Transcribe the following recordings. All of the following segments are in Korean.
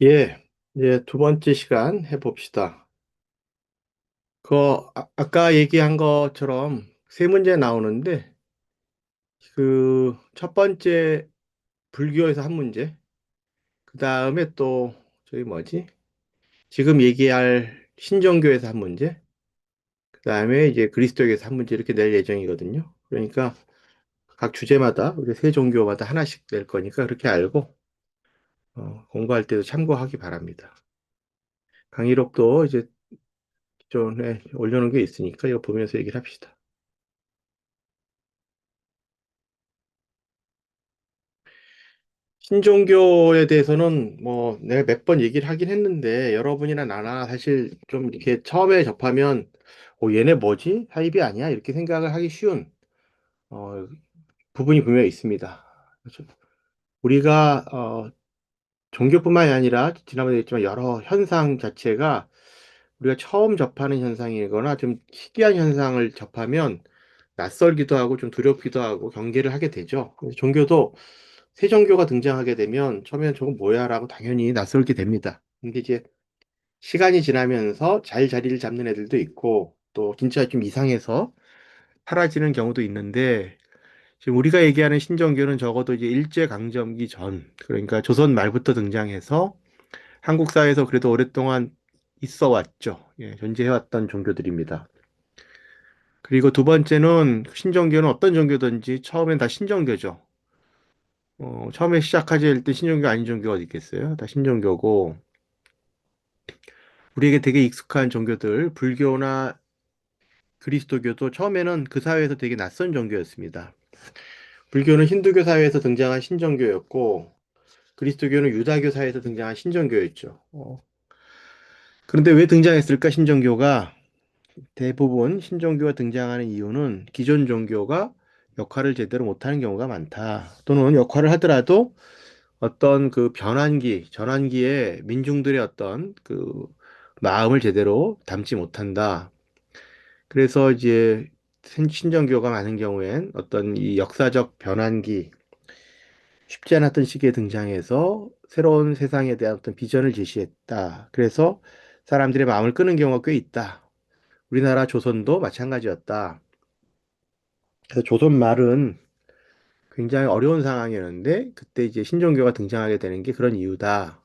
예, 이제 두 번째 시간 해봅시다. 아까 얘기한 것처럼 세 문제 나오는데, 그, 첫 번째 불교에서 한 문제, 그 다음에 또, 저기 뭐지? 지금 얘기할 신종교에서 한 문제, 그 다음에 이제 그리스도교에서 한 문제 이렇게 낼 예정이거든요. 그러니까 각 주제마다, 우리 세 종교마다 하나씩 낼 거니까 그렇게 알고, 공부할 때도 참고하기 바랍니다. 강의록도 이제 기존에 올려놓은 게 있으니까 이거 보면서 얘기를 합시다. 신종교에 대해서는 뭐 내가 몇 번 얘기를 하긴 했는데 여러분이나 나나 사실 좀 이렇게 처음에 접하면 얘네 뭐지? 사이비 아니야? 이렇게 생각을 하기 쉬운 어, 부분이 분명히 있습니다. 그렇죠? 우리가 종교뿐만이 아니라 지난번에 얘기했지만 여러 현상 자체가 우리가 처음 접하는 현상이거나 좀 희귀한 현상을 접하면 낯설기도 하고 좀 두렵기도 하고 경계를 하게 되죠. 그래서 종교도 새 종교가 등장하게 되면 처음에는 저거 뭐야 라고 당연히 낯설게 됩니다. 근데 이제 시간이 지나면서 잘 자리를 잡는 애들도 있고 또 진짜 좀 이상해서 사라지는 경우도 있는데 지금 우리가 얘기하는 신종교는 적어도 이제 일제강점기 전 그러니까 조선 말부터 등장해서 한국 사회에서 그래도 오랫동안 있어 왔죠. 예, 존재해왔던 종교들입니다. 그리고 두 번째는 신종교는 어떤 종교든지 처음엔 다 신종교죠. 처음에 시작하실 때 신종교 아닌 종교가 어디 있겠어요? 다 신종교고, 우리에게 되게 익숙한 종교들, 불교나 그리스도교도 처음에는 그 사회에서 되게 낯선 종교였습니다. 불교는 힌두교 사회에서 등장한 신종교였고, 그리스도교는 유다교 사회에서 등장한 신종교였죠. 그런데 왜 등장했을까, 신종교가? 대부분 신종교가 등장하는 이유는 기존 종교가 역할을 제대로 못하는 경우가 많다. 또는 역할을 하더라도 어떤 그 변환기, 전환기에 민중들의 어떤 그 마음을 제대로 담지 못한다. 그래서 이제 신정교가 많은 경우엔 어떤 이 역사적 변환기, 쉽지 않았던 시기에 등장해서 새로운 세상에 대한 어떤 비전을 제시했다. 그래서 사람들의 마음을 끄는 경우가 꽤 있다. 우리나라 조선도 마찬가지였다. 그래서 조선 말은 굉장히 어려운 상황이었는데 그때 이제 신종교가 등장하게 되는 게 그런 이유다.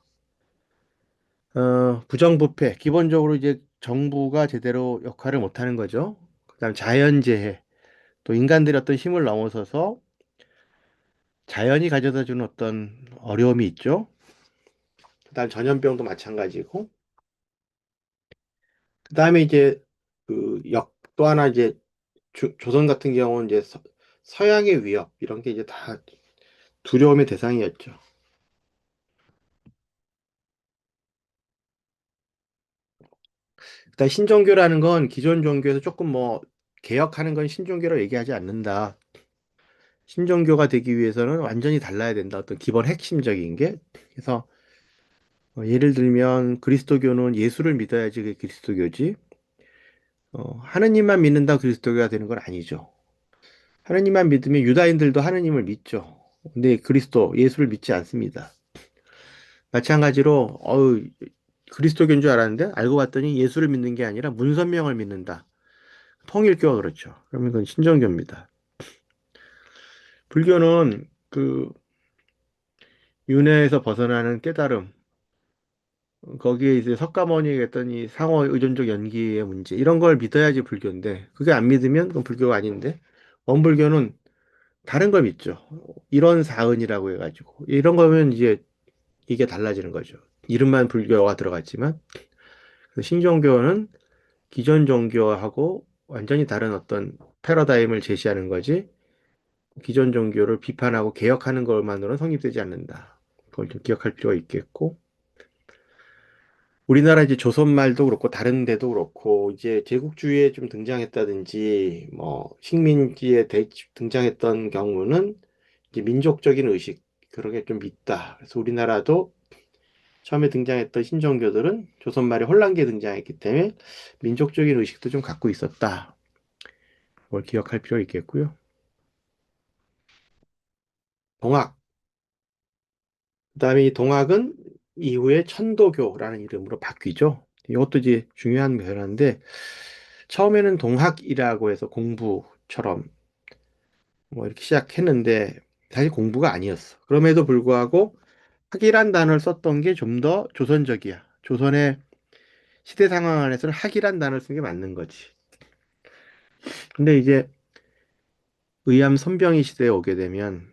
부정부패, 기본적으로 이제 정부가 제대로 역할을 못하는 거죠. 그다음 자연재해, 또 인간들의 어떤 힘을 넘어서서 자연이 가져다 주는 어떤 어려움이 있죠. 그다음 전염병도 마찬가지고, 그다음에 이제 또 하나 이제 조선 같은 경우는 이제 서양의 위협 이런 게 이제 다 두려움의 대상이었죠. 일단 신종교라는 건 기존 종교에서 조금 뭐 개혁하는 건 신종교라고 얘기하지 않는다. 신종교가 되기 위해서는 완전히 달라야 된다. 어떤 기본 핵심적인 게. 그래서 예를 들면 그리스도교는 예수를 믿어야지 그게 그리스도교지. 하느님만 믿는다 그리스도교가 되는 건 아니죠. 하느님만 믿으면 유다인들도 하느님을 믿죠. 근데 그리스도, 예수를 믿지 않습니다. 마찬가지로 그리스도교인 줄 알았는데 알고 봤더니 예수를 믿는 게 아니라 문선명을 믿는다. 통일교가 그렇죠. 그러면 그건 신종교입니다. 불교는 그 윤회에서 벗어나는 깨달음, 거기에 이제 석가모니가 했던 이 상호 의존적 연기의 문제 이런 걸 믿어야지 불교인데 그게 안 믿으면 그건 불교가 아닌데 원불교는 다른 걸 믿죠. 이런 사은이라고 해가지고 이런 거면 이제 이게 달라지는 거죠. 이름만 불교가 들어갔지만 그래서 신종교는 기존 종교하고 완전히 다른 어떤 패러다임을 제시하는 거지 기존 종교를 비판하고 개혁하는 것만으로는 성립되지 않는다. 그걸 좀 기억할 필요가 있겠고 우리나라 이제 조선말도 그렇고 다른 데도 그렇고 이제 제국주의에 좀 등장했다든지 뭐 식민지에 등장했던 경우는 이제 민족적인 의식 그런 게 좀 있다. 그래서 우리나라도 처음에 등장했던 신종교들은 조선말에 혼란기에 등장했기 때문에 민족적인 의식도 좀 갖고 있었다. 뭘 기억할 필요 있겠고요. 동학. 그다음에 이 동학은 이후에 천도교라는 이름으로 바뀌죠. 이것도 이제 중요한 변화인데 처음에는 동학이라고 해서 공부처럼 뭐 이렇게 시작했는데 사실 공부가 아니었어. 그럼에도 불구하고 학이란 단어를 썼던 게 좀 더 조선적이야. 조선의 시대 상황 안에서는 학이란 단어를 쓴 게 맞는 거지. 근데 이제 의암 선병이 시대에 오게 되면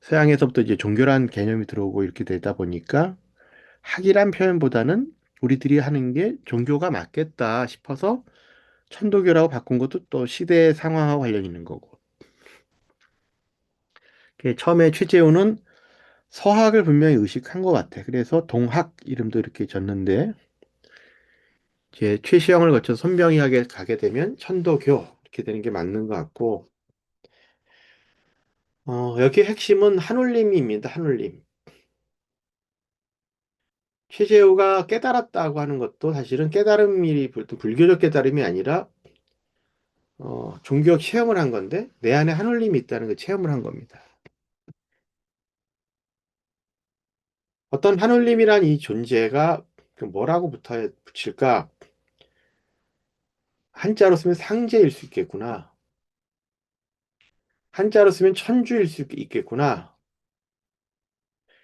서양에서부터 이제 종교란 개념이 들어오고 이렇게 되다 보니까 학이란 표현보다는 우리들이 하는 게 종교가 맞겠다 싶어서 천도교라고 바꾼 것도 또 시대 상황하고 관련 있는 거고. 처음에 최재우는 서학을 분명히 의식한 것 같아. 그래서 동학 이름도 이렇게 졌는데 이제 최시영을 거쳐서 손병희학에 가게 되면 천도교 이렇게 되는 게 맞는 것 같고 여기 핵심은 한울림입니다. 한울림. 최재우가 깨달았다고 하는 것도 사실은 깨달음이 불교적 깨달음이 아니라 종교 체험을 한 건데 내 안에 한울림이 있다는 그 체험을 한 겁니다. 어떤 한울림이란 이 존재가 그 뭐라고 붙일까? 한자로 쓰면 상제일 수 있겠구나. 한자로 쓰면 천주일 수 있겠구나.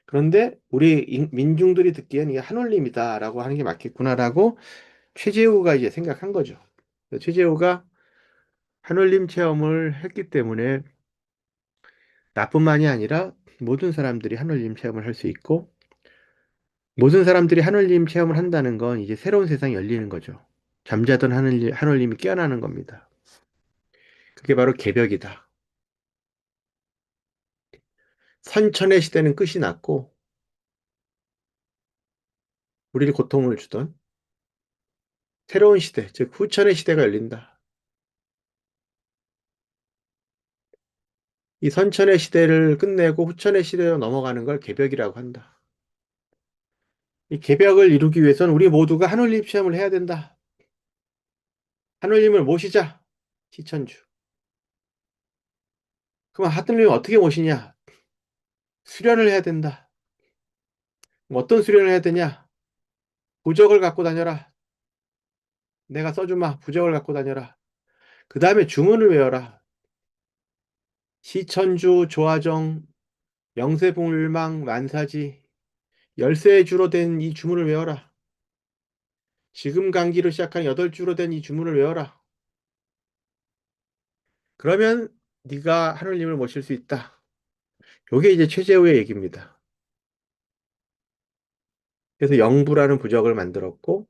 그런데 우리 민중들이 듣기엔 이게 한울림이다라고 하는 게 맞겠구나라고 최재우가 이제 생각한 거죠. 최재우가 한울림 체험을 했기 때문에 나뿐만이 아니라 모든 사람들이 한울림 체험을 할 수 있고 모든 사람들이 한울림 체험을 한다는 건 이제 새로운 세상이 열리는 거죠. 잠자던 한울림이 깨어나는 겁니다. 그게 바로 개벽이다. 선천의 시대는 끝이 났고 우리를 고통을 주던 새로운 시대, 즉 후천의 시대가 열린다. 이 선천의 시대를 끝내고 후천의 시대로 넘어가는 걸 개벽이라고 한다. 이 개벽을 이루기 위해서는 우리 모두가 한울림 체험을 해야 된다. 한울림을 모시자. 시천주. 그럼 하늘님을 어떻게 모시냐? 수련을 해야 된다. 어떤 수련을 해야 되냐? 부적을 갖고 다녀라. 내가 써주마. 부적을 갖고 다녀라. 그 다음에 주문을 외워라. 시천주, 조화정, 명세봉율망, 만사지, 열쇠의 주로 된 이 주문을 외워라. 지금 강기로 시작한 여덟 주로 된 이 주문을 외워라. 그러면 네가 하느님을 모실 수 있다. 요게 이제 최재우의 얘기입니다. 그래서 영부라는 부적을 만들었고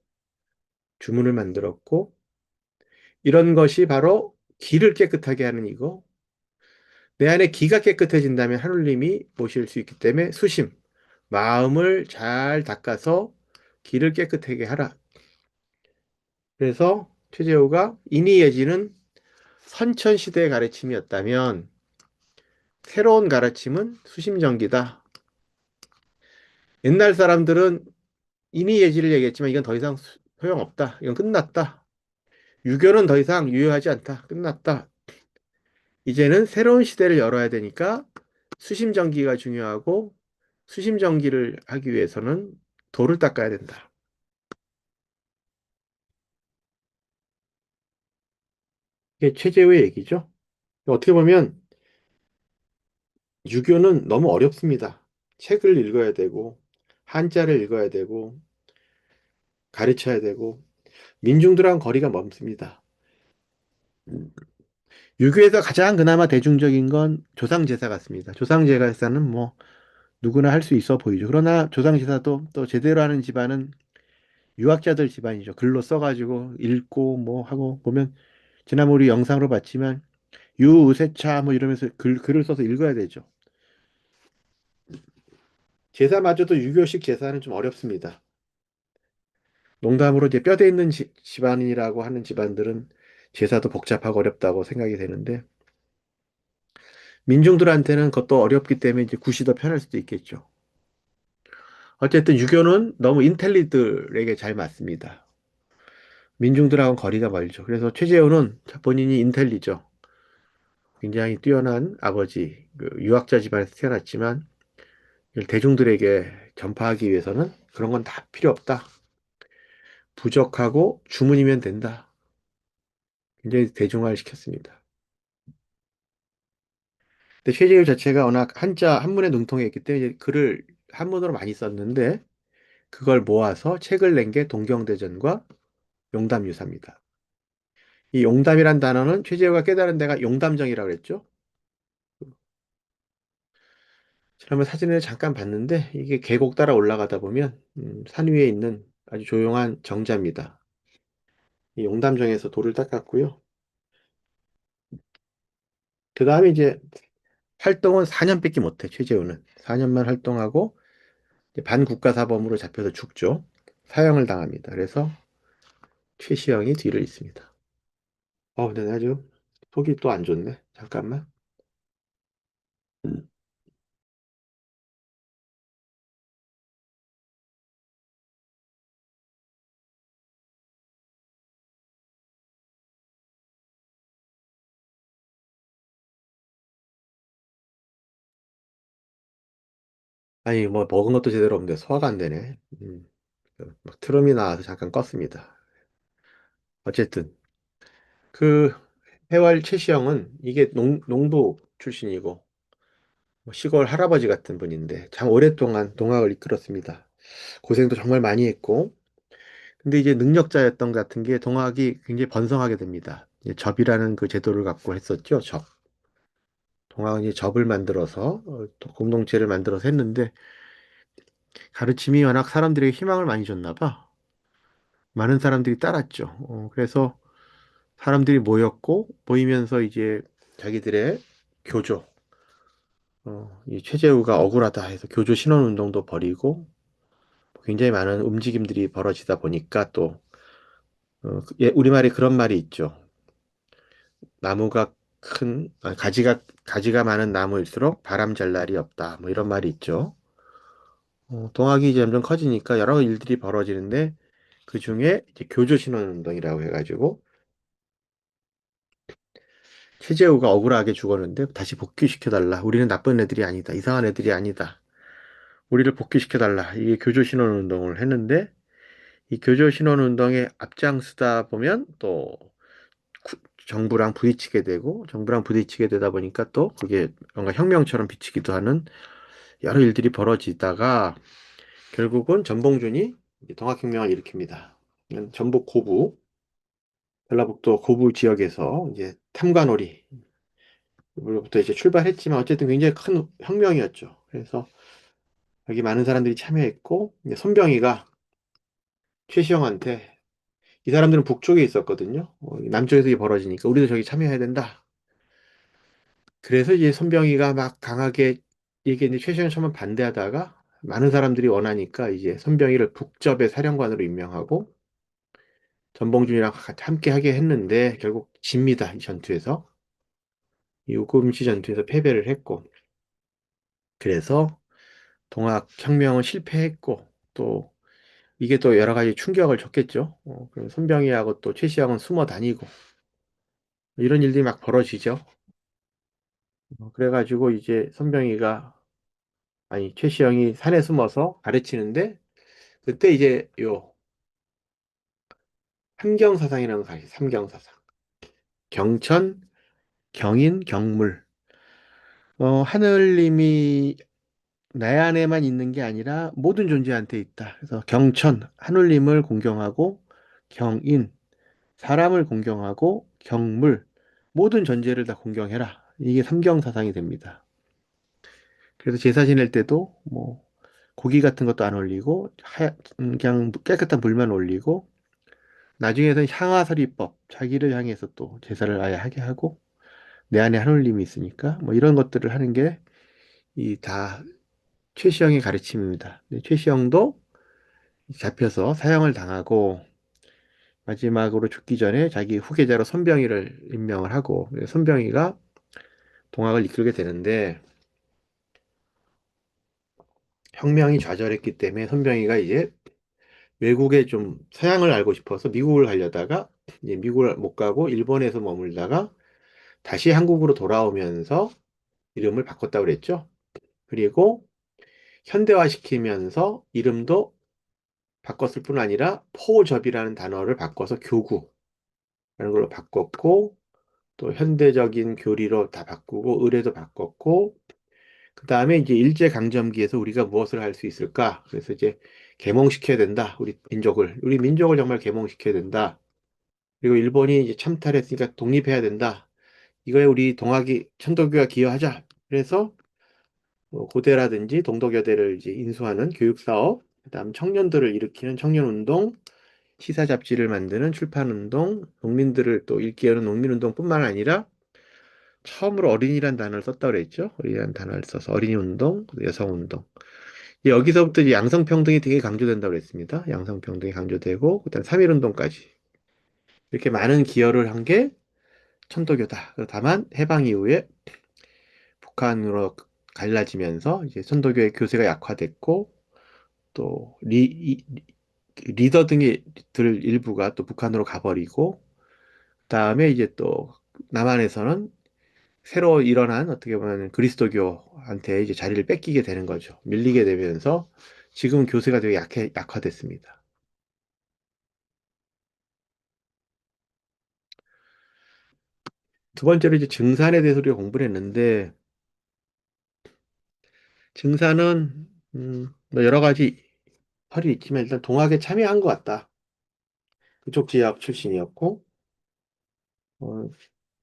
주문을 만들었고 이런 것이 바로 기를 깨끗하게 하는 이거. 내 안에 기가 깨끗해진다면 하느님이 모실 수 있기 때문에 수심, 마음을 잘 닦아서 기를 깨끗하게 하라. 그래서 최재우가 인이예지는 선천시대의 가르침이었다면 새로운 가르침은 수심정기다. 옛날 사람들은 인이예지를 얘기했지만 이건 더 이상 소용없다. 이건 끝났다. 유교는 더 이상 유효하지 않다. 끝났다. 이제는 새로운 시대를 열어야 되니까 수심정기가 중요하고 수심정기를 하기 위해서는 돌을 닦아야 된다. 이게 최재우의 얘기죠. 어떻게 보면 유교는 너무 어렵습니다. 책을 읽어야 되고 한자를 읽어야 되고 가르쳐야 되고 민중들하고는 거리가 멀습니다. 유교에서 가장 그나마 대중적인 건 조상제사 같습니다. 조상제사는 뭐 누구나 할 수 있어 보이죠. 그러나 조상제사도 또 제대로 하는 집안은 유학자들 집안이죠. 글로 써가지고 읽고 뭐 하고 보면 지난번 우리 영상으로 봤지만 유우세차 뭐 이러면서 글을 써서 읽어야 되죠. 제사마저도 유교식 제사는 좀 어렵습니다. 농담으로 이제 뼈대 있는 집안이라고 하는 집안들은 제사도 복잡하고 어렵다고 생각이 되는데 민중들한테는 그것도 어렵기 때문에 이제 굿이 더 편할 수도 있겠죠. 어쨌든 유교는 너무 인텔리들에게 잘 맞습니다. 민중들하고는 거리가 멀죠. 그래서 최재훈은 본인이 인텔리죠. 굉장히 뛰어난 아버지, 그 유학자 집안에서 태어났지만 이걸 대중들에게 전파하기 위해서는 그런 건 다 필요 없다. 부적하고 주문이면 된다. 굉장히 대중화를 시켰습니다. 근데 최재율 자체가 워낙 한자 한문에 능통해 있기 때문에 글을 한문으로 많이 썼는데 그걸 모아서 책을 낸 게 동경대전과 용담유사입니다. 이 용담이란 단어는 최재우가 깨달은 데가 용담정이라고 그랬죠. 지난번 사진을 잠깐 봤는데 이게 계곡 따라 올라가다 보면 산 위에 있는 아주 조용한 정자입니다. 이 용담정에서 돌을 닦았고요. 그 다음에 이제 활동은 4년밖에 못해 최재우는. 4년만 활동하고 이제 반국가사범으로 잡혀서 죽죠. 사형을 당합니다. 그래서 최시영이 뒤를 잇습니다. 근데 나 지금 속이 또 안 좋네. 잠깐만. 아니, 뭐, 먹은 것도 제대로 없는데 소화가 안 되네. 막 트름이 나와서 잠깐 껐습니다. 어쨌든, 그, 해왈 최시영은 이게 농부 출신이고, 뭐 시골 할아버지 같은 분인데, 참 오랫동안 동학을 이끌었습니다. 고생도 정말 많이 했고, 근데 이제 능력자였던 것 같은 게 동학이 굉장히 번성하게 됩니다. 이제 접이라는 그 제도를 갖고 했었죠, 접. 동학은 이제 접을 만들어서, 또 공동체를 만들어서 했는데, 가르침이 워낙 사람들에게 희망을 많이 줬나 봐. 많은 사람들이 따랐죠. 그래서 사람들이 모였고 모이면서 이제 자기들의 교조, 이 최재우가 억울하다 해서 교조 신원 운동도 벌이고 굉장히 많은 움직임들이 벌어지다 보니까 또 예, 우리말에 그런 말이 있죠. 나무가 가지가 많은 나무일수록 바람 잘 날이 없다. 뭐 이런 말이 있죠. 동학이 이제 점점 커지니까 여러 일들이 벌어지는데 그 중에 이제 교조 신원 운동이라고 해가지고 최재우가 억울하게 죽었는데 다시 복귀시켜달라. 우리는 나쁜 애들이 아니다. 이상한 애들이 아니다. 우리를 복귀시켜달라. 이게 교조신원운동을 했는데 이 교조신원운동에 앞장서다 보면 또 정부랑 부딪히게 되고 정부랑 부딪히게 되다 보니까 또 그게 뭔가 혁명처럼 비치기도 하는 여러 일들이 벌어지다가 결국은 전봉준이 이제 동학혁명을 일으킵니다. 전북 고부, 전라북도 고부 지역에서 이제 탐관오리 부터 이제 출발했지만 어쨌든 굉장히 큰 혁명이었죠. 그래서 여기 많은 사람들이 참여했고 이제 손병희가 최시영한테 이 사람들은 북쪽에 있었거든요. 남쪽에서 이게 벌어지니까 우리도 저기 참여해야 된다. 그래서 이제 손병희가 막 강하게 이게 이제 최시영 처음 반대하다가 많은 사람들이 원하니까 이제 손병희를 북접의 사령관으로 임명하고 전봉준이랑 함께 하게 했는데 결국 집니다. 이 전투에서 이 우금시 전투에서 패배를 했고 그래서 동학혁명은 실패했고 또 이게 또 여러 가지 충격을 줬겠죠. 그럼 손병희하고 또 최시영은 숨어 다니고 이런 일들이 막 벌어지죠. 그래가지고 이제 손병희가 아니 최시영이 산에 숨어서 가르치는데 그때 이제 요 삼경사상이라는 거 가르쳐 삼경사상 경천, 경인, 경물 하늘님이 내 안에만 있는 게 아니라 모든 존재한테 있다. 그래서 경천 하늘님을 공경하고 경인 사람을 공경하고 경물 모든 존재를 다 공경해라. 이게 삼경사상이 됩니다. 그래서 제사 지낼 때도 뭐 고기 같은 것도 안 올리고 그냥 깨끗한 불만 올리고 나중에는 향화설이법 자기를 향해서 또 제사를 아예 하게 하고 내 안에 하느님이 있으니까 뭐 이런 것들을 하는 게 이 다 최시영의 가르침입니다. 근데 최시영도 잡혀서 사형을 당하고 마지막으로 죽기 전에 자기 후계자로 손병희를 임명을 하고 손병희가 동학을 이끌게 되는데 혁명이 좌절했기 때문에 손병희가 이제 외국에 좀 서양을 알고 싶어서 미국을 가려다가 이제 미국을 못 가고 일본에서 머물다가 다시 한국으로 돌아오면서 이름을 바꿨다고 그랬죠. 그리고 현대화시키면서 이름도 바꿨을 뿐 아니라 포접이라는 단어를 바꿔서 교구라는 걸로 바꿨고, 또 현대적인 교리로 다 바꾸고 의례도 바꿨고, 그 다음에 이제 일제강점기에서 우리가 무엇을 할 수 있을까? 그래서 이제 계몽시켜야 된다. 우리 민족을 정말 계몽시켜야 된다. 그리고 일본이 이제 참탈했으니까 독립해야 된다. 이거에 우리 동학이 천도교가 기여하자. 그래서 뭐 고대라든지 동덕여대를 이제 인수하는 교육사업, 그다음 청년들을 일으키는 청년운동, 시사 잡지를 만드는 출판운동, 농민들을 또 읽게 하는 농민운동뿐만 아니라 처음으로 어린이란 단어를 썼다고 그랬죠. 어린이란 단어를 써서 어린이운동, 여성운동. 여기서부터 이제 양성평등이 되게 강조된다고 그랬습니다. 양성평등이 강조되고, 그다음 3.1운동까지. 이렇게 많은 기여를 한 게 천도교다. 다만 해방 이후에 북한으로 갈라지면서 이제 천도교의 교세가 약화됐고, 또 리더 등의 들 일부가 또 북한으로 가버리고, 그다음에 이제 또 남한에서는 새로 일어난 어떻게 보면 그리스도교한테 이제 자리를 뺏기게 되는 거죠. 밀리게 되면서 지금 교세가 되게 약화됐습니다. 두 번째로 이제 증산에 대해서 우리가 공부를 했는데, 증산은 뭐 여러 가지 설이 있지만 일단 동학에 참여한 것 같다. 그쪽 지역 출신이었고, 어,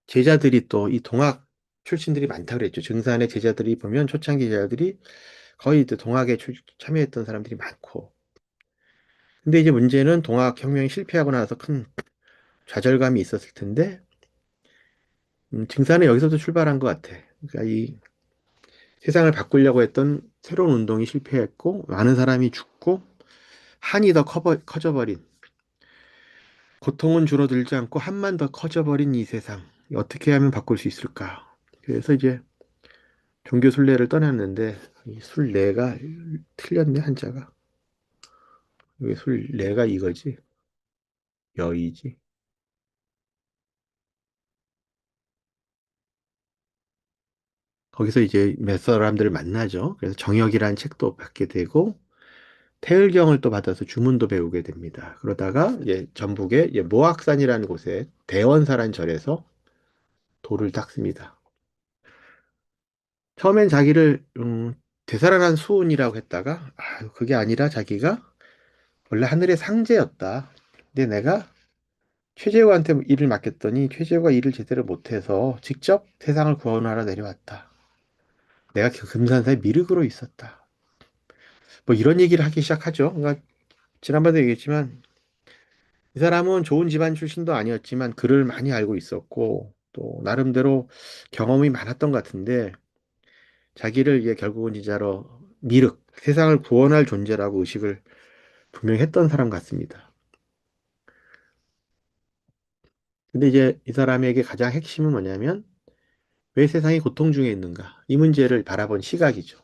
제자들이 또 이 동학 출신들이 많다 그랬죠. 증산의 제자들이 보면 초창기 제자들이 거의 또 동학에 참여했던 사람들이 많고. 근데 이제 문제는 동학 혁명이 실패하고 나서 큰 좌절감이 있었을 텐데, 증산은 여기서도 출발한 것 같아. 그러니까 이 세상을 바꾸려고 했던 새로운 운동이 실패했고, 많은 사람이 죽고, 한이 더 커져버린, 고통은 줄어들지 않고 한만 더 커져버린 이 세상. 어떻게 하면 바꿀 수 있을까? 그래서 이제 종교 순례를 떠났는데, 이 순례가 틀렸네, 한자가. 여기 순례가 이거지. 여의지. 거기서 이제 몇 사람들을 만나죠. 그래서 정역이라는 책도 받게 되고, 태을경을 또 받아서 주문도 배우게 됩니다. 그러다가 이제 전북의 이제 모악산이라는 곳에 대원사란 절에서 돌을 닦습니다. 처음엔 자기를 되살아난 수운이라고 했다가 그게 아니라 자기가 원래 하늘의 상제였다. 근데 내가 최재우한테 일을 맡겼더니 최재우가 일을 제대로 못해서 직접 세상을 구원하러 내려왔다. 내가 그 금산사에 미륵으로 있었다. 뭐 이런 얘기를 하기 시작하죠. 그러니까 지난번에도 얘기했지만 이 사람은 좋은 집안 출신도 아니었지만 글을 많이 알고 있었고 또 나름대로 경험이 많았던 것 같은데 자기를 이게 결국은 진짜로 미륵, 세상을 구원할 존재라고 의식을 분명히 했던 사람 같습니다. 근데 이제 이 사람에게 가장 핵심은 뭐냐면 왜 세상이 고통 중에 있는가? 이 문제를 바라본 시각이죠.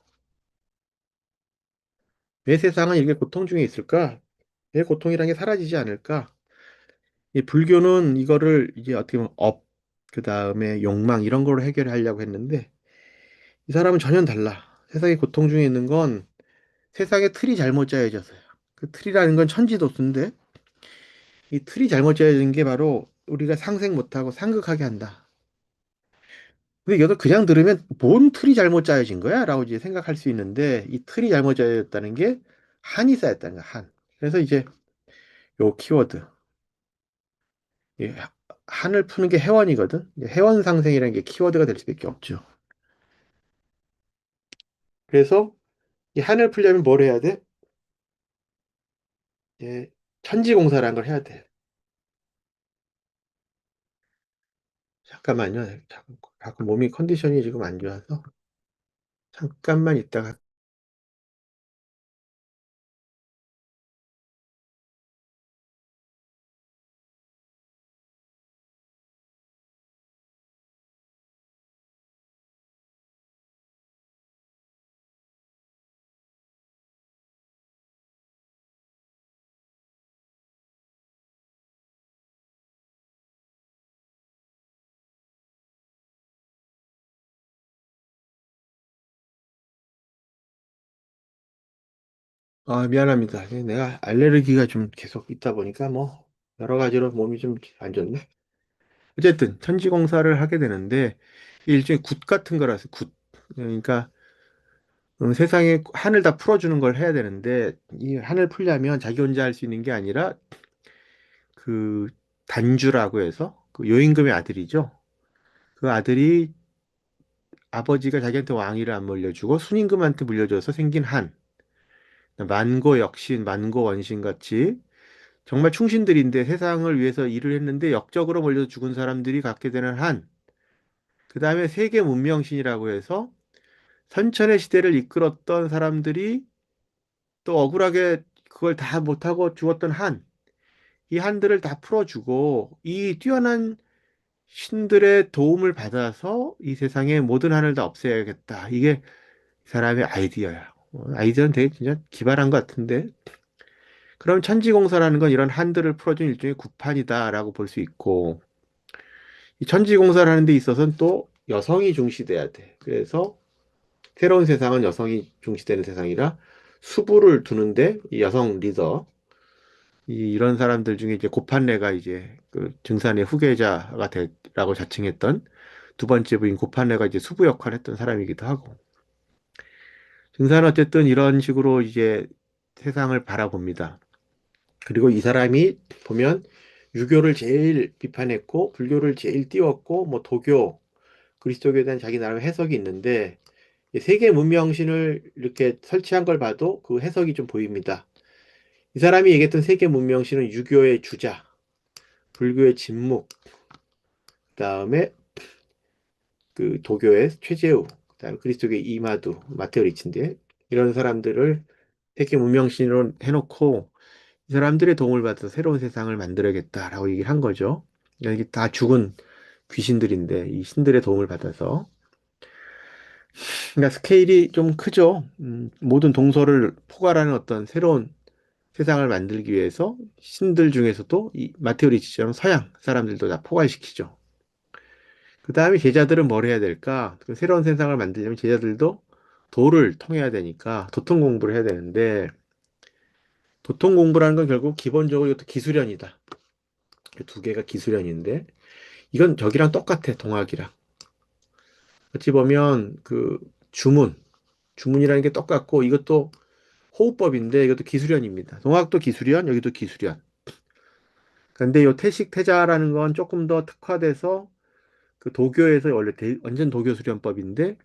왜 세상은 이렇게 고통 중에 있을까? 왜 고통이란 게 사라지지 않을까? 이 불교는 이거를 이제 어떻게 보면 그 다음에 욕망 이런 걸로 해결하려고 했는데 이 사람은 전혀 달라. 세상에 고통 중에 있는 건 세상의 틀이 잘못 짜여져서요. 그 틀이라는 건 천지도수인데 이 틀이 잘못 짜여진 게 바로 우리가 상생 못하고 상극하게 한다. 근데 이것도 그냥 들으면 뭔 틀이 잘못 짜여진 거야? 라고 이제 생각할 수 있는데 이 틀이 잘못 짜여졌다는 게 한이 쌓였다는 거야, 한. 그래서 이제 요 키워드. 이 한을 푸는 게 해원이거든. 이제 해원 상생이라는 게 키워드가 될 수밖에 없죠. 그래서 이 한을 풀려면 뭘 해야 돼? 예, 천지공사라는 걸 해야 돼. 잠깐만요. 자꾸 몸이 컨디션이 지금 안 좋아서 잠깐만 있다가 아, 미안합니다. 내가 알레르기가 좀 계속 있다 보니까 뭐 여러 가지로 몸이 좀 안 좋네. 어쨌든 천지공사를 하게 되는데 이게 일종의 굿 같은 거라서 굿. 그러니까 세상에 한을 다 풀어주는 걸 해야 되는데 이 한을 풀려면 자기 혼자 할 수 있는 게 아니라 그 단주라고 해서 그 요임금의 아들이죠. 그 아들이 아버지가 자기한테 왕위를 안 물려주고 순임금한테 물려줘서 생긴 한. 만고 역신, 만고 원신 같이 정말 충신들인데 세상을 위해서 일을 했는데 역적으로 몰려 죽은 사람들이 갖게 되는 한. 그 다음에 세계 문명신이라고 해서 선천의 시대를 이끌었던 사람들이 또 억울하게 그걸 다 못하고 죽었던 한. 이 한들을 다 풀어주고 이 뛰어난 신들의 도움을 받아서 이 세상의 모든 한을 다 없애야겠다. 이게 이 사람의 아이디어야. 아이디어는 되게 진짜 기발한 것 같은데. 그럼 천지공사라는 건 이런 한들을 풀어준 일종의 구판이다라고 볼 수 있고, 이 천지공사를 하는 데 있어서는 또 여성이 중시돼야 돼. 그래서 새로운 세상은 여성이 중시되는 세상이라 수부를 두는데 이 여성 리더, 이런 사람들 중에 이제 고판네가 이제 그 증산의 후계자가 되라고 자칭했던 두 번째 부인 고판네가 이제 수부 역할을 했던 사람이기도 하고, 증산은 어쨌든 이런 식으로 이제 세상을 바라봅니다. 그리고 이 사람이 보면 유교를 제일 비판했고 불교를 제일 띄웠고 뭐 도교, 그리스도교에 대한 자기 나름의 해석이 있는데 이 세계 문명신을 이렇게 설치한 걸 봐도 그 해석이 좀 보입니다. 이 사람이 얘기했던 세계 문명신은 유교의 주자, 불교의 진묵, 그다음에 그 도교의 최재우, 그다음에 그리스도교의 이마두, 마테오 리치인데 이런 사람들을 세계 문명신으로 해놓고 이 사람들의 도움을 받아서 새로운 세상을 만들어야겠다라고 얘기를 한 거죠. 이게 다 죽은 귀신들인데 이 신들의 도움을 받아서 그러니까 스케일이 좀 크죠. 모든 동서를 포괄하는 어떤 새로운 세상을 만들기 위해서 신들 중에서도 이 마테오 리치처럼 서양 사람들도 다 포괄시키죠. 그 다음에 제자들은 뭘 해야 될까? 그 새로운 세상을 만들려면 제자들도 도를 통해야 되니까 도통 공부를 해야 되는데 도통 공부라는 건 결국 기본적으로 이것도 기술연이다. 두 개가 기술연인데 이건 저기랑 똑같아, 동학이랑. 어찌 보면 그 주문이라는 게 똑같고 이것도 호흡법인데 이것도 기술연입니다. 동학도 기술연, 여기도 기술연. 근데 이 태식 태자라는 건 조금 더 특화돼서 그 도교에서 원래 완전 도교 수련법인데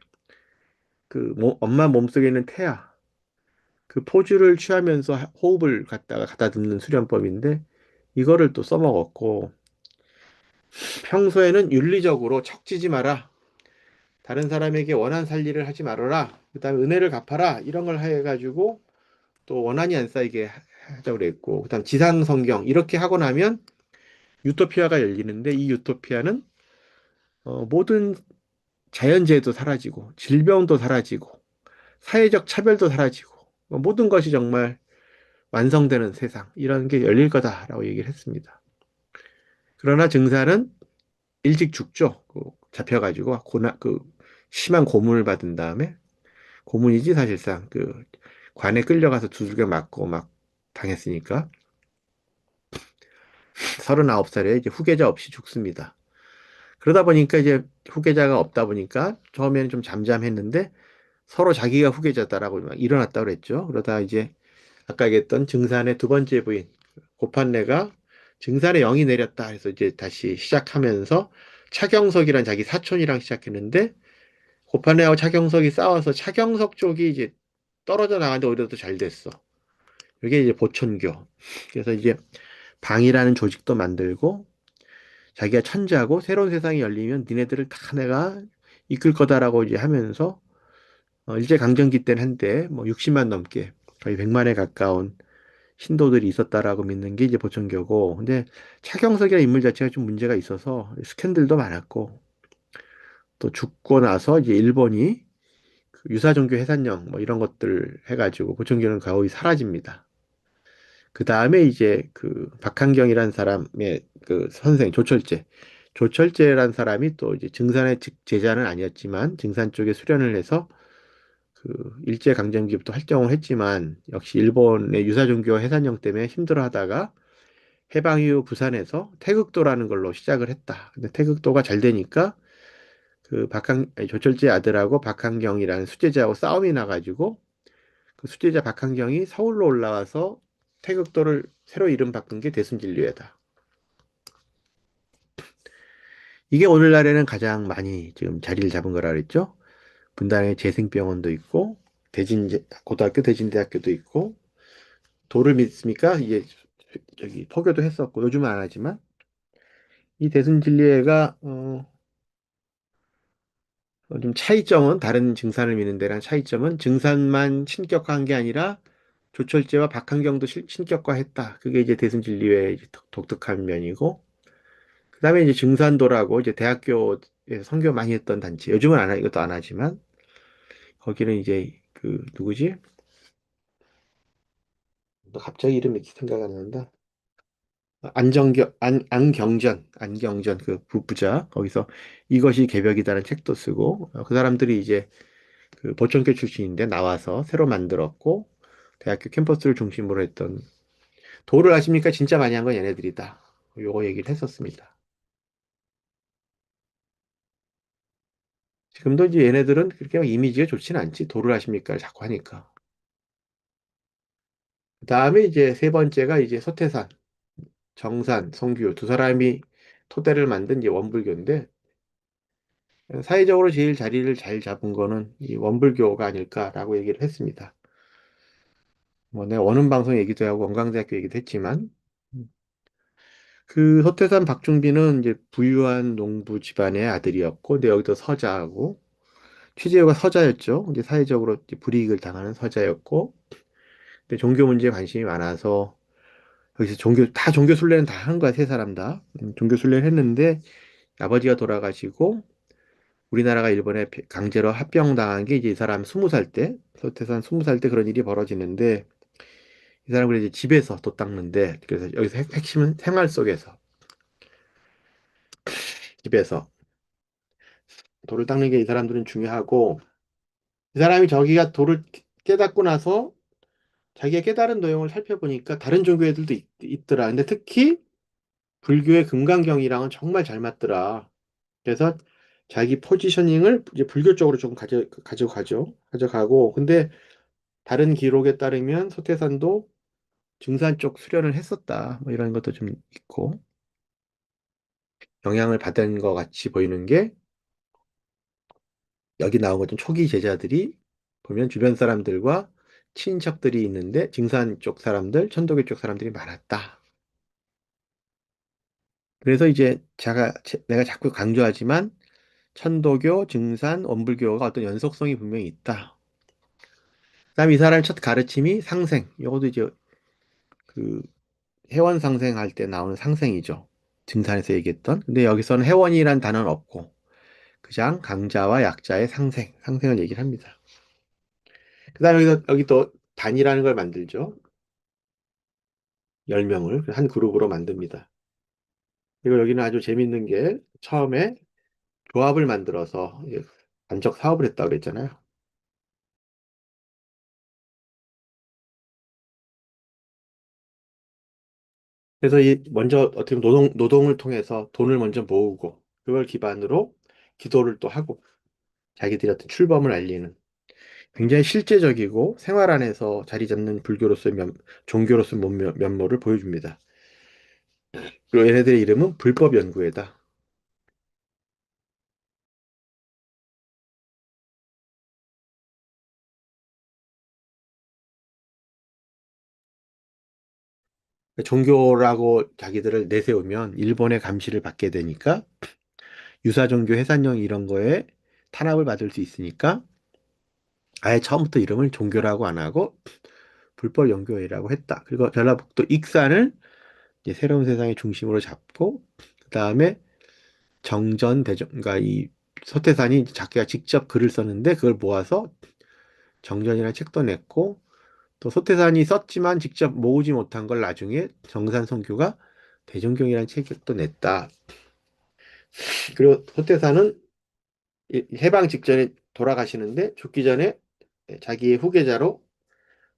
그 엄마 몸속에 있는 태아 그 포즈를 취하면서 호흡을 갖다가 갖다 듣는 수련법인데 이거를 또 써먹었고 평소에는 윤리적으로 척지지 마라. 다른 사람에게 원한 살리를 하지 말아라. 그다음에 은혜를 갚아라. 이런 걸 해가지고 또 원한이 안 쌓이게 하자고 그랬고 그다음 지상 성경 이렇게 하고 나면 유토피아가 열리는데 이 유토피아는 모든 자연재해도 사라지고 질병도 사라지고 사회적 차별도 사라지고 모든 것이 정말 완성되는 세상 이런 게 열릴 거다라고 얘기를 했습니다. 그러나 증사는 일찍 죽죠. 잡혀가지고 그 심한 고문을 받은 다음에 고문이지 사실상 그 관에 끌려가서 두들겨 맞고 막 당했으니까 39살에 이제 후계자 없이 죽습니다. 그러다 보니까 이제 후계자가 없다 보니까 처음에는 좀 잠잠했는데 서로 자기가 후계자다라고 막 일어났다고 그랬죠. 그러다 이제 아까 얘기했던 증산의 두 번째 부인 고판네가 증산에 영이 내렸다 해서 이제 다시 시작하면서 차경석이란 자기 사촌이랑 시작했는데 고판네하고 차경석이 싸워서 차경석 쪽이 이제 떨어져 나가는데 오히려 더 잘 됐어. 이게 이제 보천교. 그래서 이제 방이라는 조직도 만들고 자기가 천재하고 새로운 세상이 열리면 니네들을 다 내가 이끌 거다라고 이제 하면서 일제강점기 때는 한때 뭐 60만 넘게 거의 100만에 가까운 신도들이 있었다라고 믿는 게 이제 보천교고 근데 차경석이라는 인물 자체가 좀 문제가 있어서 스캔들도 많았고 또 죽고 나서 이제 일본이 그 유사종교 해산령 뭐 이런 것들 해가지고 보천교는 거의 사라집니다. 그 다음에 이제 그 박한경이라는 사람의 그 선생 조철제라는 사람이 또 이제 증산의 제자는 아니었지만 증산 쪽에 수련을 해서 일제강점기부터 활동을 했지만 역시 일본의 유사종교 해산령 때문에 힘들어하다가 해방 이후 부산에서 태극도라는 걸로 시작을 했다. 근데 태극도가 잘 되니까 아니, 조철제 아들하고 박한경이라는 수제자하고 싸움이 나가지고 그 수제자 박한경이 서울로 올라와서 태극도를 새로 이름 바꾼 게 대순진리회다. 이게 오늘날에는 가장 많이 지금 자리를 잡은 거라 그랬죠. 분당에 재생병원도 있고 고등학교 대진대학교도 있고 도를 믿습니까? 이게 저기 포교도 했었고 요즘은 안 하지만 이 대승진리회가 좀 차이점은 다른 증산을 믿는 데랑 차이점은 증산만 신격화한 게 아니라 조철제와 박한경도 신격화했다. 그게 이제 대승진리회의 이제 독특한 면이고 그다음에 이제 증산도라고 이제 대학교에서 선교 많이 했던 단체 요즘은 안 하, 이것도 안 하지만 거기는 이제 누구지? 너 갑자기 이름이 생각 안 난다. 안경전 그 부부자 거기서 이것이 개벽이다라는 책도 쓰고 그 사람들이 이제 그 보천교 출신인데 나와서 새로 만들었고 대학교 캠퍼스를 중심으로 했던 도를 아십니까? 진짜 많이 한 건 얘네들이다. 요거 얘기를 했었습니다. 지금도 이제 얘네들은 그렇게 막 이미지가 좋지는 않지. 도를 아십니까? 자꾸 하니까. 그다음에 이제 세 번째가 이제 서태산, 정산, 성규 두 사람이 토대를 만든 이제 원불교인데 사회적으로 제일 자리를 잘 잡은 거는 이 원불교가 아닐까라고 얘기를 했습니다. 뭐 내가 원음 방송 얘기도 하고 원광대학교 얘기도 했지만 그 서태산 박중빈은 이제 부유한 농부 집안의 아들이었고 근데 여기도 서자하고 취재호가 서자였죠. 이제 사회적으로 이제 불이익을 당하는 서자였고 근데 종교 문제에 관심이 많아서 여기서 종교 순례는 다 한 거야 세 사람 다 종교 순례를 했는데 아버지가 돌아가시고 우리나라가 일본에 강제로 합병당한 게 이제 이 사람 20살 때, 서태산 20살 때 그런 일이 벌어지는데, 이 사람을 이제 집에서 돛 닦는데, 그래서 여기서 핵심은 생활 속에서, 집에서 돌을 닦는 게 이 사람들은 중요하고, 이 사람이 저기가 돌을 깨닫고 나서 자기가 깨달은 내용을 살펴보니까 다른 종교 애들도 있더라. 근데 특히 불교의 금강경이랑은 정말 잘 맞더라. 그래서 자기 포지셔닝을 이제 불교 쪽으로 좀 가져가고, 근데 다른 기록에 따르면 서태산도 증산 쪽 수련을 했었다. 뭐 이런 것도 좀 있고 영향을 받은 것 같이 보이는 게 여기 나온 것좀 초기 제자들이 보면 주변 사람들과 친인척들이 있는데 증산 쪽 사람들, 천도교 쪽 사람들이 많았다. 그래서 이제 내가 자꾸 강조하지만 천도교, 증산, 원불교가 어떤 연속성이 분명히 있다. 그다음에 이 사람의 첫 가르침이 상생. 이것도 이제 그 회원 상생할 때 나오는 상생이죠. 증산에서 얘기했던. 근데 여기서는 회원이란 단어는 없고 그냥 강자와 약자의 상생을 얘기를 합니다. 그다음에 여기 또 단이라는 걸 만들죠. 10명을 한 그룹으로 만듭니다. 그리고 여기는 아주 재밌는 게 처음에 조합을 만들어서 안적 사업을 했다고 그랬잖아요. 그래서 이 먼저 어떻게 보면 노동을 통해서 돈을 먼저 모으고 그걸 기반으로 기도를 또 하고 자기들이 어떤 출범을 알리는 굉장히 실제적이고 생활 안에서 자리 잡는 종교로서의 면모를 보여줍니다. 그리고 얘네들의 이름은 불법 연구회다. 종교라고 자기들을 내세우면 일본의 감시를 받게 되니까 유사종교 해산령 이런 거에 탄압을 받을 수 있으니까 아예 처음부터 이름을 종교라고 안 하고 불법 연구회라고 했다. 그리고 전라북도 익산을 이제 새로운 세상의 중심으로 잡고 그다음에 그러니까 이 서태산이 자기가 직접 글을 썼는데 그걸 모아서 정전이라는 책도 냈고 또 서태산이 썼지만 직접 모으지 못한 걸 나중에 정산 성규가 대종경이라는 책도 냈다. 그리고 서태산은 해방 직전에 돌아가시는데 죽기 전에 자기의 후계자로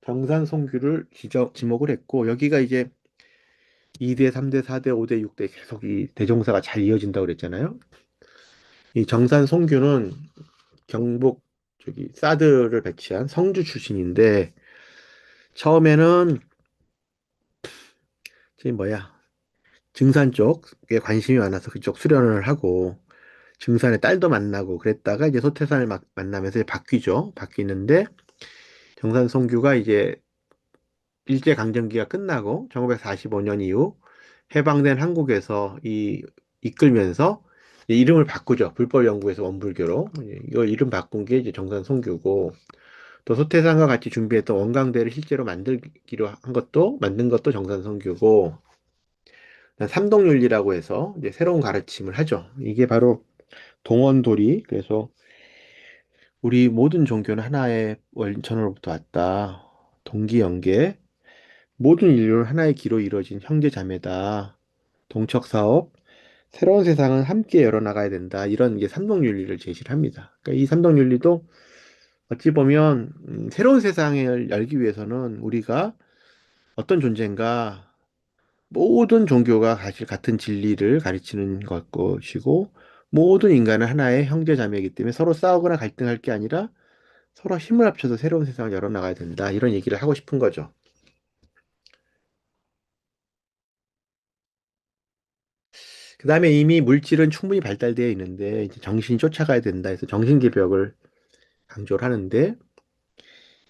정산송규를 지목을 했고 여기가 이제 2대, 3대, 4대, 5대, 6대 계속 이 대종사가 잘 이어진다고 그랬잖아요. 이 정산송규는 경북 저기 사드를 배치한 성주 출신인데 처음에는 저기 뭐야 증산 쪽에 관심이 많아서 그쪽 수련을 하고 증산의 딸도 만나고 그랬다가 이제 소태산을 만나면서 이제 바뀌죠. 바뀌는데 정산송규가 이제 일제강점기가 끝나고 1945년 이후 해방된 한국에서 이끌면서 이름을 바꾸죠. 불법연구에서 원불교로. 이거 이름 바꾼 게 이제 정산송규고 또 소태산과 같이 준비했던 원광대를 실제로 만든 것도 정산송규고 삼동윤리라고 해서 이제 새로운 가르침을 하죠. 이게 바로 동원도리 그래서 우리 모든 종교는 하나의 원천으로부터 왔다. 동기연계 모든 인류는 하나의 기로 이루어진 형제자매다. 동척사업, 새로운 세상은 함께 열어나가야 된다. 이런 이게 삼동윤리를 제시를 합니다. 그러니까 이 삼동윤리도 어찌 보면 새로운 세상을 열기 위해서는 우리가 어떤 존재인가 모든 종교가 사실 같은 진리를 가르치는 것이고 모든 인간은 하나의 형제자매이기 때문에 서로 싸우거나 갈등할 게 아니라 서로 힘을 합쳐서 새로운 세상을 열어나가야 된다. 이런 얘기를 하고 싶은 거죠. 그 다음에 이미 물질은 충분히 발달되어 있는데 이제 정신이 쫓아가야 된다 해서 정신개벽을 강조를 하는데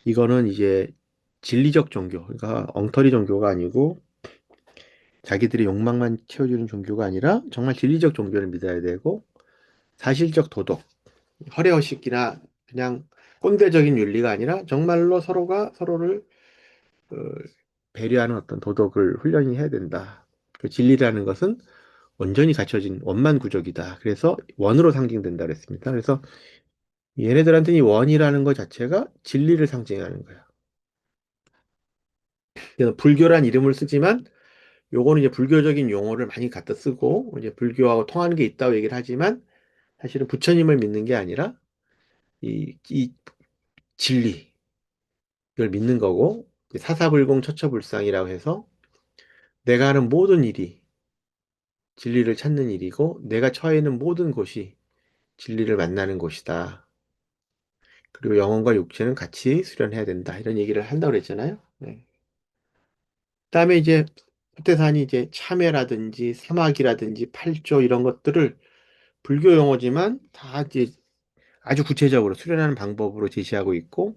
이거는 이제 진리적 종교, 그러니까 엉터리 종교가 아니고 자기들의 욕망만 채워주는 종교가 아니라 정말 진리적 종교를 믿어야 되고 사실적 도덕, 허례허식이나 그냥 꼰대적인 윤리가 아니라 정말로 서로가 서로를 어, 배려하는 어떤 도덕을 훈련이 해야 된다. 그 진리라는 것은 온전히 갖춰진 원만 구족이다. 그래서 원으로 상징된다 그랬습니다. 그래서 얘네들한테는 이 원이라는 것 자체가 진리를 상징하는 거야. 그래서 불교란 이름을 쓰지만 요거는 이제 불교적인 용어를 많이 갖다 쓰고 이제 불교하고 통하는 게 있다고 얘기를 하지만 사실은 부처님을 믿는 게 아니라 이 진리 이걸 믿는 거고 사사불공 처처불상이라고 해서 내가 하는 모든 일이 진리를 찾는 일이고 내가 처해 있는 모든 곳이 진리를 만나는 곳이다. 그리고 영혼과 육체는 같이 수련해야 된다. 이런 얘기를 한다고 그랬잖아요. 네. 그다음에 이제 후태산이 이제 참회라든지 사막이라든지 팔조 이런 것들을 불교 용어지만 다 이제 아주 구체적으로 수련하는 방법으로 제시하고 있고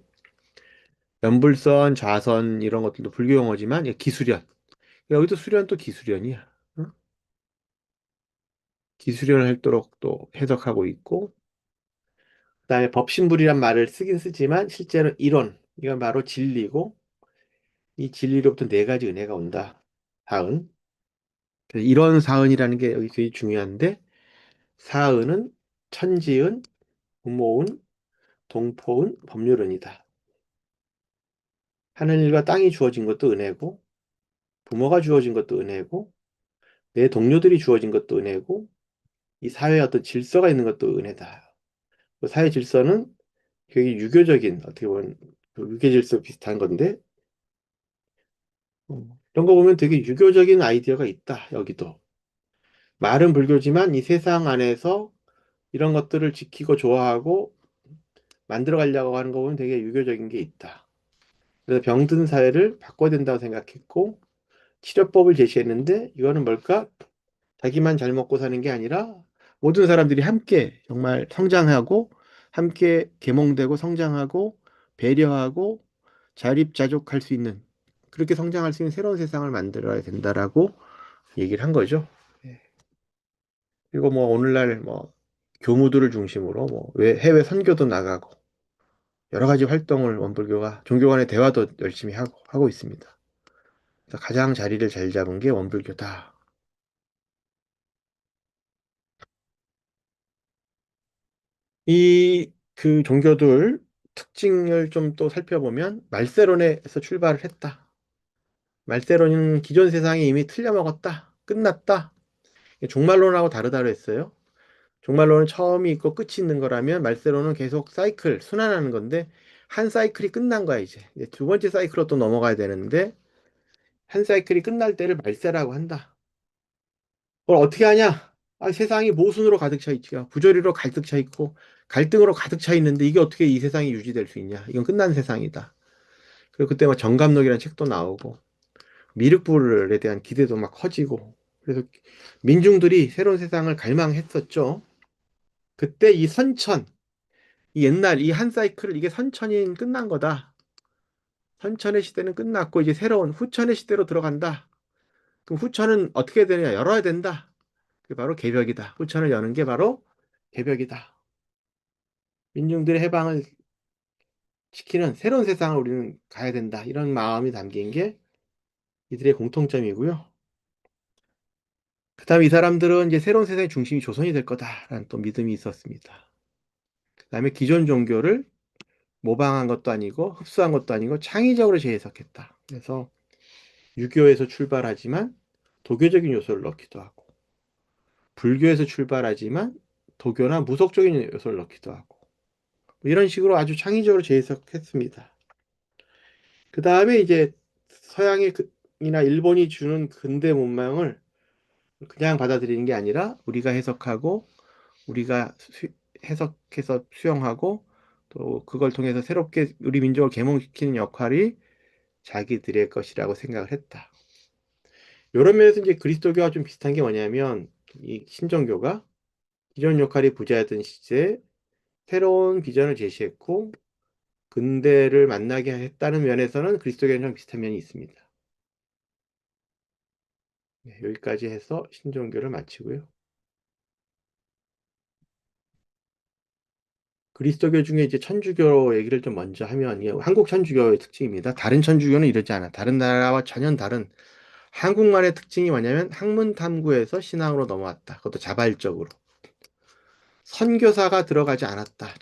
연불선, 좌선 이런 것들도 불교 용어지만 기수련 여기도 수련 또 기수련이야. 응? 기수련을 할도록 또 해석하고 있고 그다음에 법신불이란 말을 쓰긴 쓰지만 실제로 이론 이건 바로 진리고 이 진리로부터 네 가지 은혜가 온다. 사은 그래서 이런 사은이라는 게 여기 되게 중요한데 사은은 천지은, 부모은, 동포은, 법률은이다. 하늘과 땅이 주어진 것도 은혜고 부모가 주어진 것도 은혜고 내 동료들이 주어진 것도 은혜고 이 사회에 어떤 질서가 있는 것도 은혜다. 그 사회 질서는 되게 유교적인 어떻게 보면 그 유교 질서 비슷한 건데 이런 거 보면 되게 유교적인 아이디어가 있다. 여기도 말은 불교지만 이 세상 안에서 이런 것들을 지키고 좋아하고 만들어 가려고 하는 거 보면 되게 유교적인 게 있다. 그래서 병든 사회를 바꿔야 된다고 생각했고 치료법을 제시했는데 이거는 뭘까? 자기만 잘 먹고 사는 게 아니라 모든 사람들이 함께 정말 성장하고 함께 계몽되고 성장하고 배려하고 자립자족할 수 있는 그렇게 성장할 수 있는 새로운 세상을 만들어야 된다라고 얘기를 한 거죠. 예. 그리고 뭐 오늘날 뭐 교무들을 중심으로 뭐 해외 선교도 나가고 여러 가지 활동을 원불교가 종교 간의 대화도 열심히 하고 있습니다. 그래서 가장 자리를 잘 잡은 게 원불교다. 이 그 종교들 특징을 좀 또 살펴보면 말세론에서 출발을 했다. 말세론은 기존 세상이 이미 틀려먹었다. 끝났다. 종말론하고 다르다고 했어요. 종말론은 처음이 있고 끝이 있는 거라면 말세론은 계속 사이클, 순환하는 건데 한 사이클이 끝난 거야, 이제 두 번째 사이클로 또 넘어가야 되는데, 한 사이클이 끝날 때를 말세라고 한다. 그걸 어떻게 하냐? 아, 세상이 모순으로 가득 차 있지요. 부조리로 가득 차 있고, 갈등으로 가득 차 있는데, 이게 어떻게 이 세상이 유지될 수 있냐? 이건 끝난 세상이다. 그리고 그때 막 정감록이라는 책도 나오고, 미륵불에 대한 기대도 막 커지고, 그래서 민중들이 새로운 세상을 갈망했었죠. 그때 이 선천, 이 옛날 이 한 사이클을 이게 선천이 끝난 거다. 선천의 시대는 끝났고 이제 새로운 후천의 시대로 들어간다. 그럼 후천은 어떻게 되냐? 열어야 된다. 그게 바로 개벽이다. 후천을 여는 게 바로 개벽이다. 민중들의 해방을 시키는 새로운 세상을 우리는 가야 된다. 이런 마음이 담긴 게 이들의 공통점이고요. 그다음에 이 사람들은 이제 새로운 세상의 중심이 조선이 될 거다라는 또 믿음이 있었습니다. 그다음에 기존 종교를 모방한 것도 아니고 흡수한 것도 아니고 창의적으로 재해석했다. 그래서 유교에서 출발하지만 도교적인 요소를 넣기도 하고 불교에서 출발하지만 도교나 무속적인 요소를 넣기도 하고 뭐 이런 식으로 아주 창의적으로 재해석했습니다. 그 다음에 이제 서양의 이나 일본이 주는 근대 문명을 그냥 받아들이는 게 아니라 우리가 해석하고 우리가 해석해서 수용하고 또 그걸 통해서 새롭게 우리 민족을 계몽시키는 역할이 자기들의 것이라고 생각을 했다. 이런 면에서 이제 그리스도교와 좀 비슷한 게 뭐냐면 이 신정교가 기존 역할이 부재하던 시제에 새로운 비전을 제시했고 근대를 만나게 했다는 면에서는 그리스도교랑 비슷한 면이 있습니다. 네, 여기까지 해서 신종교를 마치고요. 그리스도교 중에 이제 천주교 얘기를 좀 먼저 하면 이게 한국 천주교의 특징입니다. 다른 천주교는 이러지 않아. 다른 나라와 전혀 다른 한국만의 특징이 뭐냐면 학문 탐구에서 신앙으로 넘어왔다. 그것도 자발적으로. 선교사가 들어가지 않았다.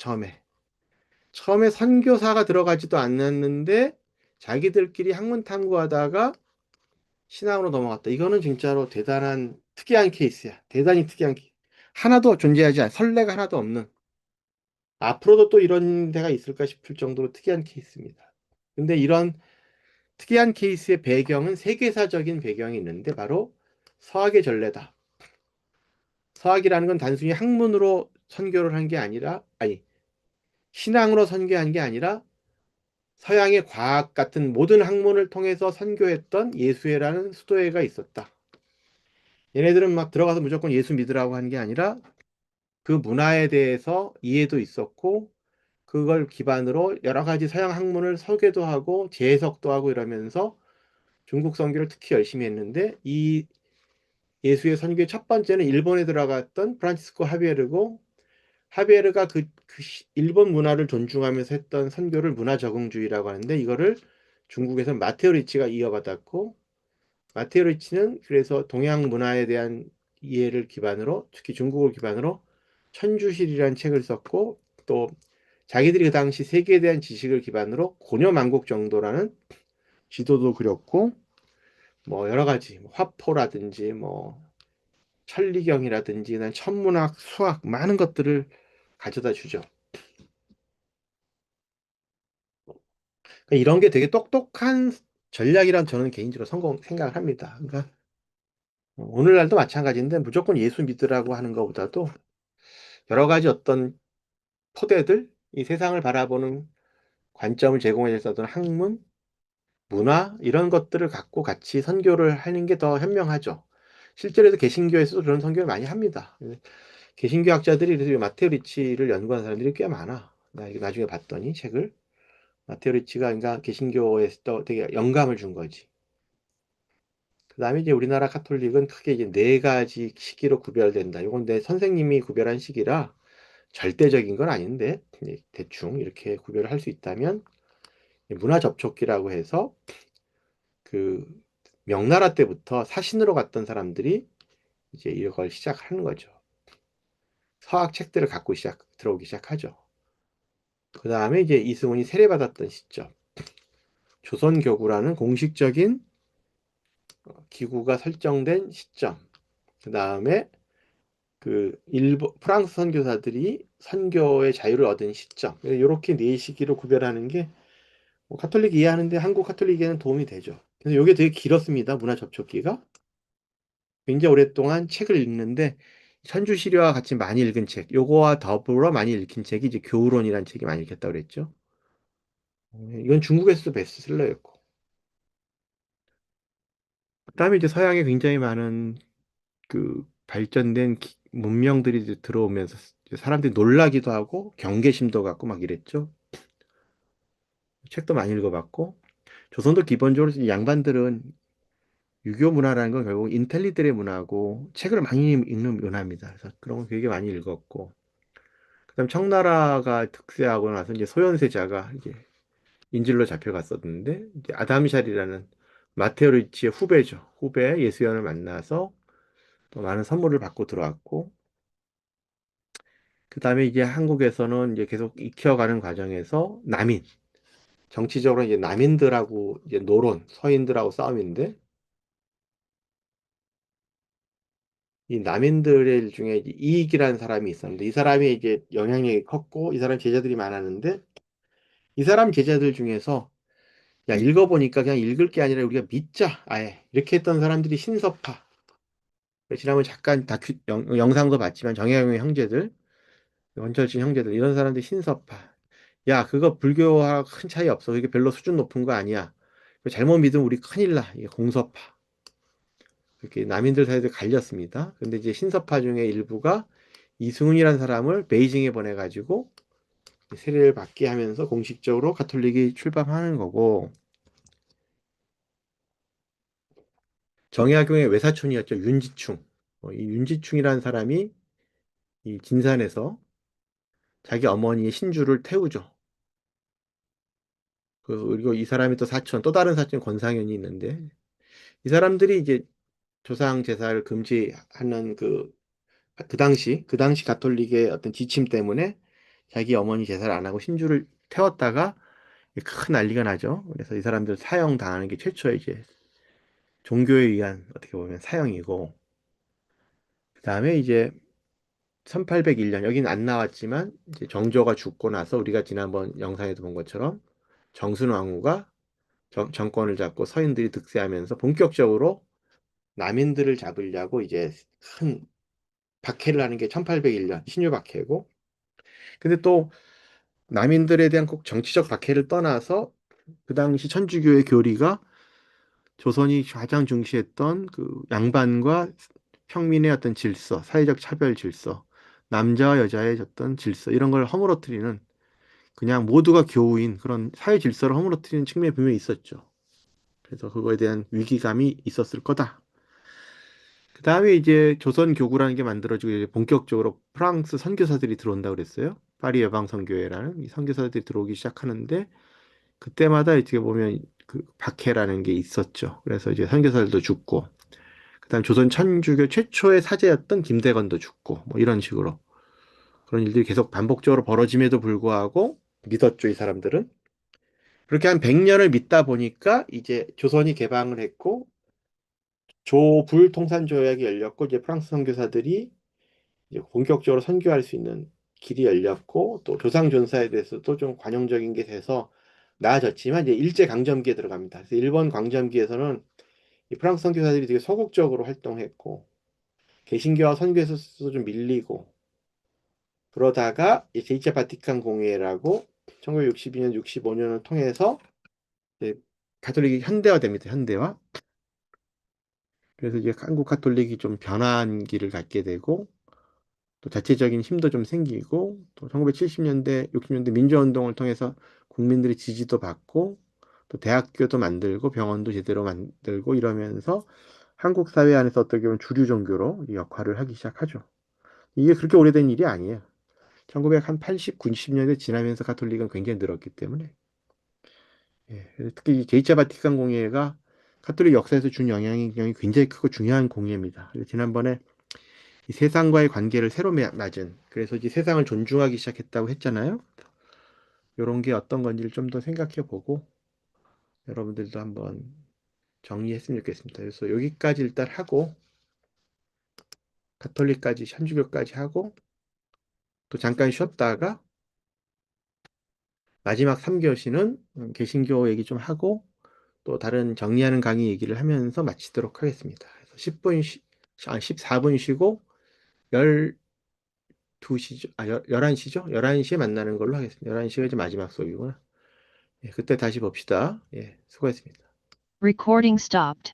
처음에 선교사가 들어가지도 않았는데 자기들끼리 학문 탐구하다가 신앙으로 넘어갔다. 이거는 진짜로 대단한 특이한 케이스야. 대단히 특이한 케이스. 하나도 존재하지 않아. 선례가 하나도 없는. 앞으로도 또 이런 데가 있을까 싶을 정도로 특이한 케이스입니다. 근데 이런 특이한 케이스의 배경은 세계사적인 배경이 있는데 바로 서학의 전례다. 서학이라는 건 단순히 학문으로 선교를 한 게 아니라, 아니, 신앙으로 선교한 게 아니라 서양의 과학 같은 모든 학문을 통해서 선교했던 예수회라는 수도회가 있었다. 얘네들은 막 들어가서 무조건 예수 믿으라고 한 게 아니라 그 문화에 대해서 이해도 있었고 그걸 기반으로 여러 가지 서양 학문을 설계도 하고 재해석도 하고 이러면서 중국 선교를 특히 열심히 했는데 이 예수의 선교의 첫 번째는 일본에 들어갔던 프란치스코 하비에르고 하비에르가 일본 문화를 존중하면서 했던 선교를 문화 적응주의라고 하는데 이거를 중국에서 마테오 리치가 이어받았고 마테오 리치는 그래서 동양 문화에 대한 이해를 기반으로 특히 중국을 기반으로 천주실이라는 책을 썼고 또 자기들이 그 당시 세계에 대한 지식을 기반으로 고려만국 정도라는 지도도 그렸고 뭐 여러 가지 화포라든지 뭐 천리경이라든지 천문학, 수학 많은 것들을 가져다 주죠. 그러니까 이런 게 되게 똑똑한 전략이란 저는 개인적으로 생각을 합니다. 그러니까 오늘날도 마찬가지인데 무조건 예수 믿으라고 하는 것보다도 여러 가지 어떤 토대들, 이 세상을 바라보는 관점을 제공해 줬던 학문, 문화 이런 것들을 갖고 같이 선교를 하는 게 더 현명하죠. 실제로도 개신교에서도 그런 선교를 많이 합니다. 개신교 학자들이 그래서 마테오 리치를 연구한 사람들이 꽤 많아. 나 이거 나중에 봤더니 책을 마테오 리치가 그러니까 개신교에서 되게 영감을 준 거지. 그다음에 이제 우리나라 카톨릭은 크게 이제 네 가지 시기로 구별된다. 이건 내 선생님이 구별한 시기라 절대적인 건 아닌데 대충 이렇게 구별을 할 수 있다면 문화 접촉기라고 해서 그 명나라 때부터 사신으로 갔던 사람들이 이제 이걸 시작하는 거죠. 서학 책들을 갖고 들어오기 시작하죠. 그 다음에 이제 이승훈이 세례받았던 시점, 조선교구라는 공식적인 기구가 설정된 시점, 그 다음에 그 프랑스 선교사들이 선교의 자유를 얻은 시점 이렇게 네 시기로 구별하는 게 가톨릭 이해하는데 한국 가톨릭에는 도움이 되죠. 그래서 이게 되게 길었습니다. 문화 접촉기가 굉장히 오랫동안 책을 읽는데 천주시리와 같이 많이 읽은 책, 요거와 더불어 많이 읽힌 책이 이제 교우론이라는 책이 많이 읽혔다고 그랬죠. 이건 중국에서도 베스트셀러였고. 그다음에 이제 서양에 굉장히 많은 그 발전된 문명들이 이제 들어오면서 사람들이 놀라기도 하고 경계심도 갖고 막 이랬죠. 책도 많이 읽어봤고 조선도 기본적으로 이 양반들은 유교 문화라는 건 결국 인텔리들의 문화고 책을 많이 읽는 문화입니다. 그래서 그런 거 되게 많이 읽었고 그다음 청나라가 득세하고 나서 이제 소현세자가 이제 인질로 잡혀갔었는데 이제 아담샬이라는 마테오 리치의 후배죠. 후배 예수연을 만나서 또 많은 선물을 받고 들어왔고 그다음에 이제 한국에서는 이제 계속 익혀가는 과정에서 남인 정치적으로 이제 남인들하고 이제 노론 서인들하고 싸움인데 이 남인들 중에 이제 이익이라는 사람이 있었는데 이 사람이 이제 영향력이 컸고 이 사람 제자들이 많았는데 이 사람 제자들 중에서 야 읽어보니까 그냥 읽을 게 아니라 우리가 믿자 아예 이렇게 했던 사람들이 신서파 지난번 잠깐 다큐 영상도 봤지만 정약용의 형제들 원철진 형제들 이런 사람들이 신서파 야 그거 불교와 큰 차이 없어 그게 별로 수준 높은 거 아니야 잘못 믿으면 우리 큰일 나 이게 공서파 이렇게 남인들 사이에 갈렸습니다 근데 이제 신서파 중에 일부가 이승훈이라는 사람을 베이징에 보내가지고 세례를 받게 하면서 공식적으로 가톨릭이 출범하는 거고 정약용의 외사촌이었죠 윤지충 이 윤지충이라는 사람이 이 진산에서 자기 어머니의 신주를 태우죠. 그리고 이 사람이 또 사촌, 또 다른 사촌 권상현이 있는데 이 사람들이 이제 조상 제사를 금지하는 그 당시 가톨릭의 어떤 지침 때문에 자기 어머니 제사를 안 하고 신주를 태웠다가 큰 난리가 나죠. 그래서 이 사람들 사형 당하는 게 최초의 이제 종교에 의한 어떻게 보면 사형이고 그다음에 이제 1801년 여기는 안 나왔지만 이제 정조가 죽고 나서 우리가 지난번 영상에도 본 것처럼 정순왕후가 정권을 잡고 서인들이 득세하면서 본격적으로 남인들을 잡으려고 이제 큰 박해를 하는 게 1801년 신유박해고 근데 또 남인들에 대한 꼭 정치적 박해를 떠나서 그 당시 천주교의 교리가 조선이 가장 중시했던 그 양반과 평민의 어떤 질서, 사회적 차별 질서, 남자와 여자의 어떤 질서 이런 걸 허물어뜨리는 그냥 모두가 교우인 그런 사회 질서를 허물어뜨리는 측면이 분명히 있었죠. 그래서 그거에 대한 위기감이 있었을 거다. 그 다음에 이제 조선 교구라는 게 만들어지고 이제 본격적으로 프랑스 선교사들이 들어온다고 그랬어요. 파리 여방 선교회라는 이 선교사들이 들어오기 시작하는데 그때마다 어떻게 보면 그 박해라는 게 있었죠. 그래서 이제 선교사들도 죽고 그다음 조선 천주교 최초의 사제였던 김대건도 죽고 뭐 이런 식으로 그런 일들이 계속 반복적으로 벌어짐에도 불구하고 믿었죠, 이 사람들은. 그렇게 한 100년을 믿다 보니까 이제 조선이 개방을 했고 조불 통산 조약이 열렸고 이제 프랑스 선교사들이 이제 본격적으로 선교할 수 있는 길이 열렸고 또 조상 존사에 대해서도 좀 관용적인 게 돼서 나아졌지만 이제 일제 강점기에 들어갑니다. 그래서 일본 광점기에서는 이 프랑스 선교사들이 되게 소극적으로 활동했고 개신교와 선교에서도 좀 밀리고 그러다가 이 제2차 바티칸 공회라고 1962년, 65년을 통해서 이제 가톨릭이 현대화됩니다. 현대화. 그래서 이제 한국 가톨릭이 좀 변화한 길을 갖게 되고 또 자체적인 힘도 좀 생기고 또 1970년대, 60년대 민주화운동을 통해서 국민들의 지지도 받고 또 대학교도 만들고 병원도 제대로 만들고 이러면서 한국 사회 안에서 어떻게 보면 주류 종교로 역할을 하기 시작하죠. 이게 그렇게 오래된 일이 아니에요. 1980, 90년대 지나면서 가톨릭은 굉장히 늘었기 때문에 예, 특히 이 제2차 바티칸 공예가 가톨릭 역사에서 준 영향이 굉장히 크고 중요한 공예입니다. 지난번에 이 세상과의 관계를 새로 맞은 그래서 이제 세상을 존중하기 시작했다고 했잖아요. 이런 게 어떤 건지를 좀 더 생각해 보고 여러분들도 한번 정리했으면 좋겠습니다. 그래서 여기까지 일단 하고 가톨릭까지, 천주교까지 하고, 또 잠깐 쉬었다가, 마지막 3교시는 개신교 얘기 좀 하고, 또 다른 정리하는 강의 얘기를 하면서 마치도록 하겠습니다. 그래서 10분, 14분 쉬고, 12시죠? 11시죠? 11시에 만나는 걸로 하겠습니다. 11시가 이제 마지막 수업이구나. 예, 그때 다시 봅시다. 예, 수고했습니다. Recording stopped.